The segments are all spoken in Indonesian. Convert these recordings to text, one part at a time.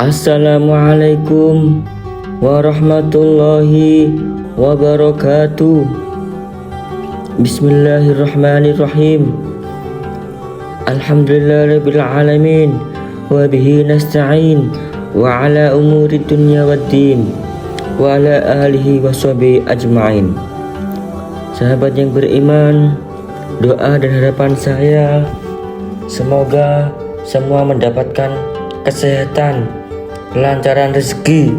Assalamualaikum warahmatullahi wabarakatuh. Bismillahirrahmanirrahim. Alhamdulillahirabbil alamin wa bihi nasta'in wa ala umuri dunya waddin wa ala alihi washabihi ajmain. Sahabat yang beriman, doa dan harapan saya semoga semua mendapatkan kesehatan, kelancaran rezeki,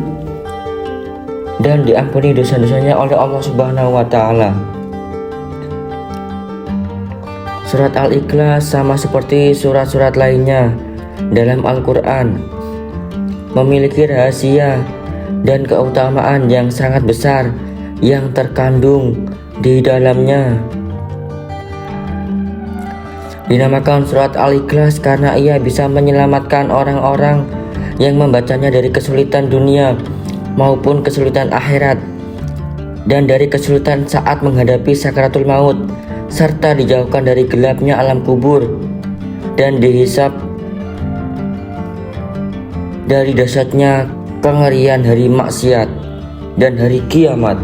dan diampuni dosa-dosanya oleh Allah Subhanahu wa Ta'ala. Surat Al-Ikhlas sama seperti surat-surat lainnya dalam Al-Quran memiliki rahasia dan keutamaan yang sangat besar yang terkandung di dalamnya. Dinamakan surat Al-Ikhlas karena ia bisa menyelamatkan orang-orang yang membacanya dari kesulitan dunia maupun kesulitan akhirat, dan dari kesulitan saat menghadapi sakaratul maut, serta dijauhkan dari gelapnya alam kubur dan dihisab dari dahsyatnya kengerian hari maksiat dan hari kiamat.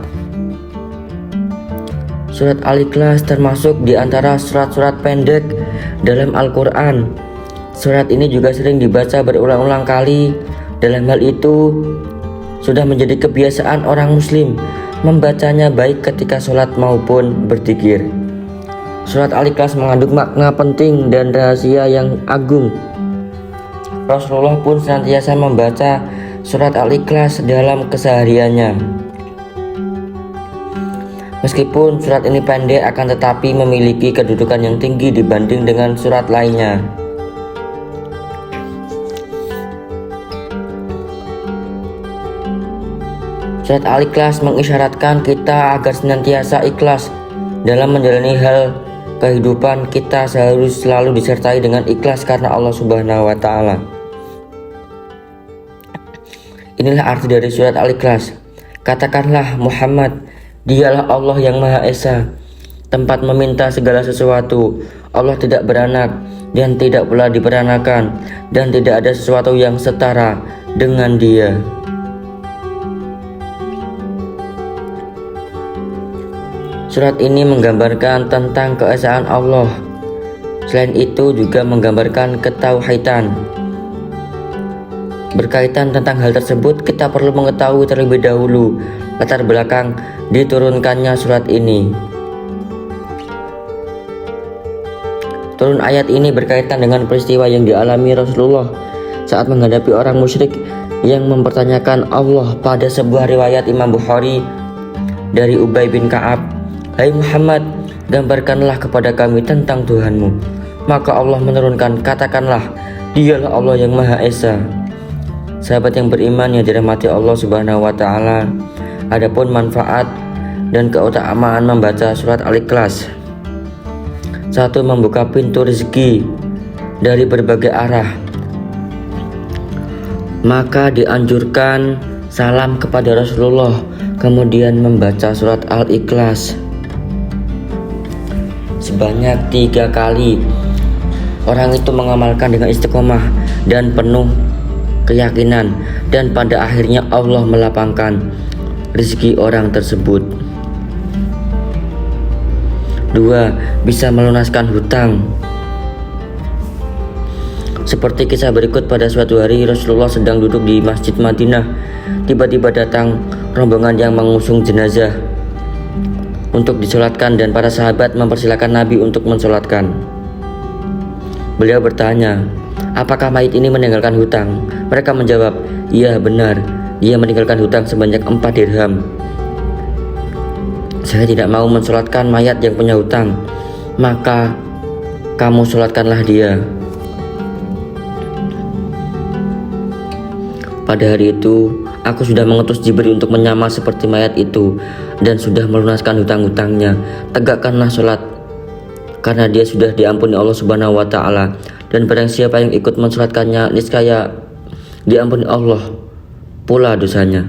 Surat Al-Ikhlas termasuk di antara surat-surat pendek dalam Al-Quran. Surat ini juga sering dibaca berulang-ulang kali. Dalam hal itu, sudah menjadi kebiasaan orang muslim membacanya baik ketika sholat maupun berzikir. Surat Al-Ikhlas mengandung makna penting dan rahasia yang agung. Rasulullah pun senantiasa membaca surat Al-Ikhlas dalam kesehariannya. Meskipun surat ini pendek, akan tetapi memiliki kedudukan yang tinggi dibanding dengan surat lainnya. Surat Al-Ikhlas mengisyaratkan kita agar senantiasa ikhlas dalam menjalani hal kehidupan. Kita harus selalu disertai dengan ikhlas karena Allah Subhanahu wa Ta'ala. Inilah arti dari surat Al-Ikhlas. Katakanlah, Muhammad, Dialah Allah yang Maha Esa, tempat meminta segala sesuatu. Allah tidak beranak dan tidak pula diperanakan, dan tidak ada sesuatu yang setara dengan Dia. Surat ini menggambarkan tentang keesaan Allah. Selain itu juga menggambarkan ketauhidan. Berkaitan tentang hal tersebut, kita perlu mengetahui terlebih dahulu latar belakang diturunkannya surat ini. Turun ayat ini berkaitan dengan peristiwa yang dialami Rasulullah saat menghadapi orang musyrik yang mempertanyakan Allah. Pada sebuah riwayat Imam Bukhari dari Ubay bin Ka'ab, "Hai Muhammad, gambarkanlah kepada kami tentang Tuhanmu." Maka Allah menurunkan, "Katakanlah, Dialah Allah yang Maha Esa." Sahabat yang beriman yang dirahmati Allah Subhanahu wa Ta'ala, adapun manfaat dan keutamaan membaca surat Al-Ikhlas: 1. Membuka pintu rezeki dari berbagai arah. Maka dianjurkan salam kepada Rasulullah, kemudian membaca surat Al-Ikhlas sebanyak 3 kali. Orang itu mengamalkan dengan istiqomah dan penuh keyakinan, dan pada akhirnya Allah melapangkan rezeki orang tersebut. 2. Bisa melunaskan hutang. Seperti kisah berikut, pada suatu hari Rasulullah sedang duduk di Masjid Madinah. Tiba-tiba datang rombongan yang mengusung jenazah untuk disolatkan, dan para sahabat mempersilakan Nabi untuk mensolatkan. Beliau bertanya, "Apakah mayit ini meninggalkan hutang?" Mereka menjawab, "Iya, benar, dia meninggalkan hutang sebanyak 4 dirham. Saya tidak mau mensolatkan mayat yang punya hutang, maka kamu solatkanlah dia." Pada hari itu, aku sudah mengutus Jibril untuk menyamar seperti mayat itu dan sudah melunaskan hutang-hutangnya. Tegakkanlah solat, karena dia sudah diampuni Allah Subhanahu wa Ta'ala, dan barang siapa yang ikut mensolatkannya, niscaya diampuni Allah pula dosanya.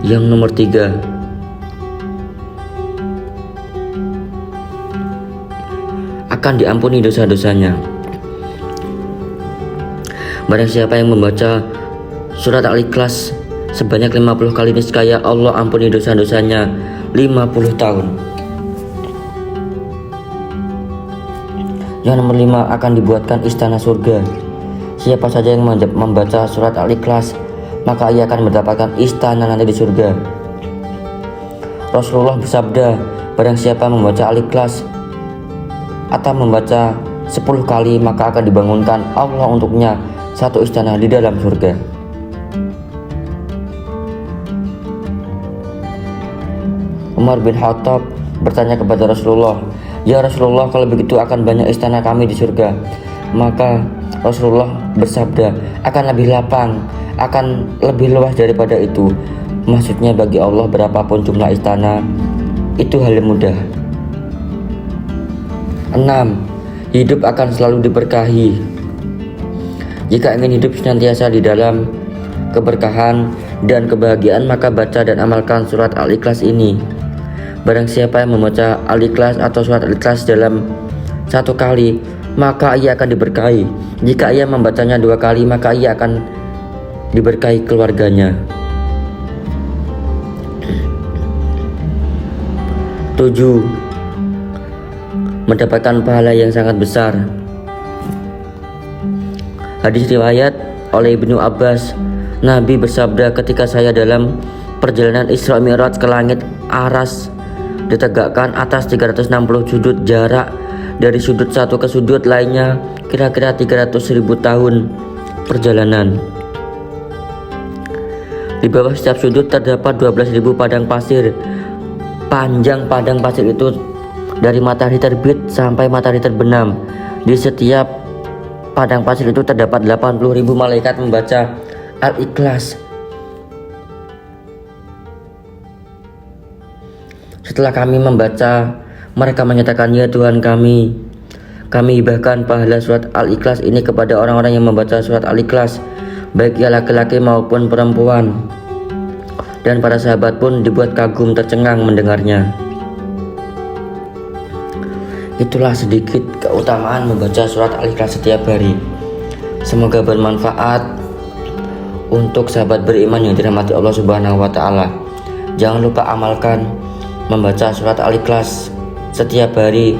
Yang nomor 3, akan diampuni dosa-dosanya. Barang siapa yang membaca surat Al-Ikhlas sebanyak 50 kali, niscaya Allah ampuni dosa-dosanya 50 tahun. Yang nomor 5, akan dibuatkan istana surga. Siapa saja yang membaca surat Al-Ikhlas, maka ia akan mendapatkan istana nanti di surga. Rasulullah bersabda, barang siapa membaca Al-Ikhlas atau membaca 10 kali, maka akan dibangunkan Allah untuknya satu istana di dalam surga. Umar bin Khattab bertanya kepada Rasulullah, "Ya Rasulullah, kalau begitu akan banyak istana kami di surga." Maka Rasulullah bersabda, akan lebih lapang, akan lebih luas daripada itu. Maksudnya bagi Allah berapapun jumlah istana, itu hal yang mudah. 6. Hidup akan selalu diberkahi. Jika ingin hidup senantiasa di dalam keberkahan dan kebahagiaan, maka baca dan amalkan surat Al-Ikhlas ini. Barang siapa yang membaca Al-Ikhlas atau surat Al-Ikhlas dalam 1 kali, maka ia akan diberkahi. Jika ia membacanya 2 kali, maka ia akan diberkahi keluarganya. 7. Mendapatkan pahala yang sangat besar. Hadis riwayat oleh Ibnu Abbas, Nabi bersabda, ketika saya dalam perjalanan Isra Mi'raj ke langit, aras ditegakkan atas 360 sudut, jarak dari sudut satu ke sudut lainnya kira-kira 300.000 tahun perjalanan. Di bawah setiap sudut terdapat 12.000 padang pasir. Panjang padang pasir itu dari matahari terbit sampai matahari terbenam. Di setiap padang pasir itu terdapat 80.000 malaikat membaca Al-Ikhlas. Setelah kami membaca, mereka menyatakan, "Ya Tuhan kami hibahkan pahala surat Al-Ikhlas ini kepada orang-orang yang membaca surat Al-Ikhlas, baik ia laki-laki maupun perempuan." Dan para sahabat pun dibuat kagum tercengang mendengarnya. Itulah sedikit keutamaan membaca surat Al-Ikhlas setiap hari. Semoga bermanfaat untuk sahabat beriman yang dirahmati Allah Subhanahu wa taala. Jangan lupa amalkan membaca surat Al-Ikhlas setiap hari,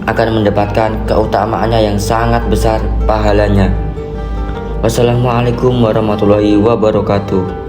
akan mendapatkan keutamaannya yang sangat besar pahalanya. Wassalamualaikum warahmatullahi wabarakatuh.